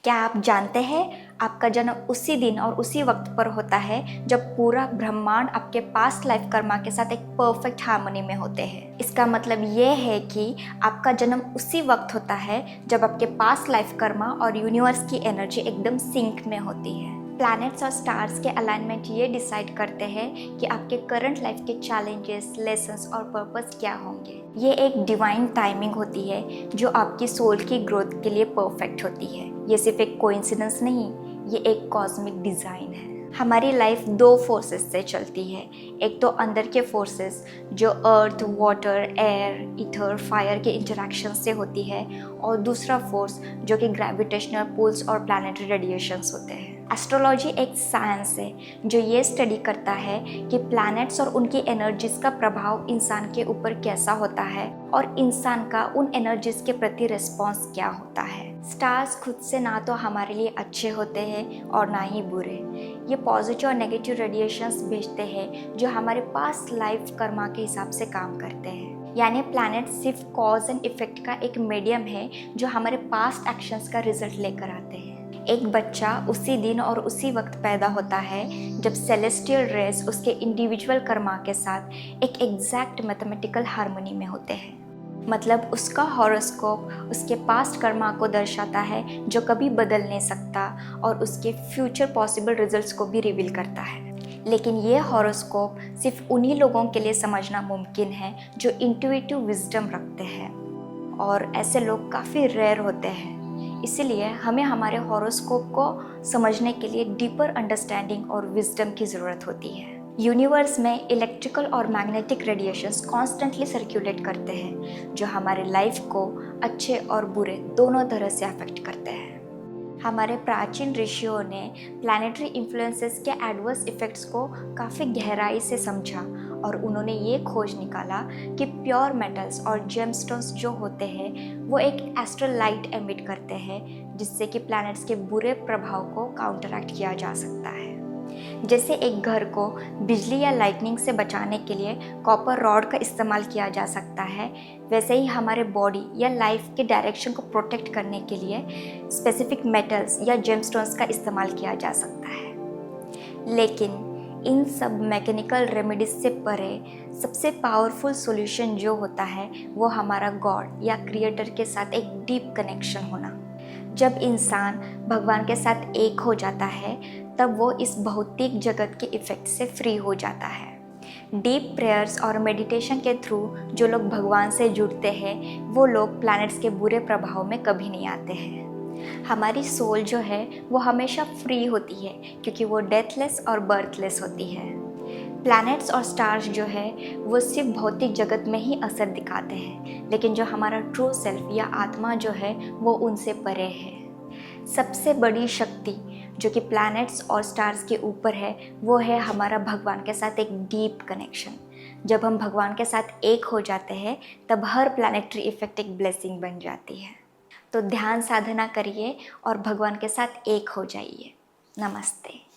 क्या आप जानते हैं आपका जन्म उसी दिन और उसी वक्त पर होता है जब पूरा ब्रह्मांड आपके पास्ट लाइफ कर्मा के साथ एक परफेक्ट हार्मनी में होते हैं। इसका मतलब ये है कि आपका जन्म उसी वक्त होता है जब आपके पास्ट लाइफ कर्मा और यूनिवर्स की एनर्जी एकदम सिंक में होती है। प्लैनेट्स और स्टार्स के अलाइनमेंट ये डिसाइड करते हैं कि आपके करंट लाइफ के चैलेंजेस, लेसन्स और पर्पस क्या होंगे। ये एक डिवाइन टाइमिंग होती है जो आपकी सोल की ग्रोथ के लिए परफेक्ट होती है। ये सिर्फ एक कोइंसिडेंस नहीं, ये एक कॉस्मिक डिज़ाइन है। हमारी लाइफ दो फोर्सेस से चलती है। एक तो अंदर के फोर्सेस जो अर्थ, वाटर, एयर, ईथर, फायर के इंटरेक्शन से होती है, और दूसरा फोर्स जो कि ग्रेविटेशनल पुल्स और प्लैनेटरी रेडिएशंस होते हैं। एस्ट्रोलॉजी एक साइंस है जो ये स्टडी करता है कि प्लैनेट्स और उनकी एनर्जीज का प्रभाव इंसान के ऊपर कैसा होता है और इंसान का उन एनर्जीज के प्रति रिस्पॉन्स क्या होता है। स्टार्स खुद से ना तो हमारे लिए अच्छे होते हैं और ना ही बुरे। ये पॉजिटिव और नेगेटिव रेडिएशंस भेजते हैं जो हमारे पास्ट लाइफ कर्मा के हिसाब से काम करते हैं। यानी प्लैनेट सिर्फ कॉज एंड इफेक्ट का एक मीडियम है जो हमारे पास्ट एक्शंस का रिजल्ट लेकर आते हैं। एक बच्चा उसी दिन और उसी वक्त पैदा होता है जब सेलेस्टियल रेस उसके इंडिविजुअल कर्मा के साथ एक एग्जैक्ट मैथमेटिकल हार्मनी में होते हैं। मतलब उसका हॉरोस्कोप उसके पास्ट कर्मा को दर्शाता है जो कभी बदल नहीं सकता और उसके फ्यूचर पॉसिबल रिजल्ट्स को भी रिवील करता है। लेकिन ये हॉरोस्कोप सिर्फ उन्हीं लोगों के लिए समझना मुमकिन है जो इंट्यूटिव विजडम रखते हैं, और ऐसे लोग काफ़ी रेयर होते हैं। इसीलिए हमें हमारे हॉरोस्कोप को समझने के लिए डीपर अंडरस्टैंडिंग और विजडम की ज़रूरत होती है। यूनिवर्स में इलेक्ट्रिकल और मैग्नेटिक रेडिएशंस कॉन्स्टेंटली सर्कुलेट करते हैं जो हमारे लाइफ को अच्छे और बुरे दोनों तरह से अफेक्ट करते हैं। हमारे प्राचीन ऋषियों ने प्लैनेटरी इन्फ्लुएंसेस के एडवर्स इफ़ेक्ट्स को काफ़ी गहराई से समझा, और उन्होंने ये खोज निकाला कि प्योर मेटल्स और जेमस्टोन्स जो होते हैं वो एक एस्ट्रल लाइट एमिट करते हैं जिससे कि प्लैनेट्स के बुरे प्रभाव को काउंटरैक्ट किया जा सकता है। जैसे एक घर को बिजली या लाइटनिंग से बचाने के लिए कॉपर रॉड का इस्तेमाल किया जा सकता है, वैसे ही हमारे बॉडी या लाइफ के डायरेक्शन को प्रोटेक्ट करने के लिए स्पेसिफिक मेटल्स या जेमस्टोन्स का इस्तेमाल किया जा सकता है। लेकिन इन सब मैकेनिकल रेमेडीज से परे सबसे पावरफुल सॉल्यूशन जो होता है वो हमारा गॉड या क्रिएटर के साथ एक डीप कनेक्शन होना। जब इंसान भगवान के साथ एक हो जाता है तब वो इस भौतिक जगत के इफ़ेक्ट से फ्री हो जाता है। डीप प्रेयर्स और मेडिटेशन के थ्रू जो लोग भगवान से जुड़ते हैं वो लोग प्लैनेट्स के बुरे प्रभाव में कभी नहीं आते हैं। हमारी सोल जो है वो हमेशा फ्री होती है क्योंकि वो डेथलेस और बर्थलेस होती है। प्लैनेट्स और स्टार्स जो है वो सिर्फ भौतिक जगत में ही असर दिखाते हैं, लेकिन जो हमारा ट्रू सेल्फ या आत्मा जो है वो उनसे परे है। सबसे बड़ी शक्ति जो कि प्लैनेट्स और स्टार्स के ऊपर है वो है हमारा भगवान के साथ एक डीप कनेक्शन। जब हम भगवान के साथ एक हो जाते हैं तब हर प्लैनेटरी इफेक्ट एक ब्लेसिंग बन जाती है। तो ध्यान साधना करिए और भगवान के साथ एक हो जाइए। नमस्ते।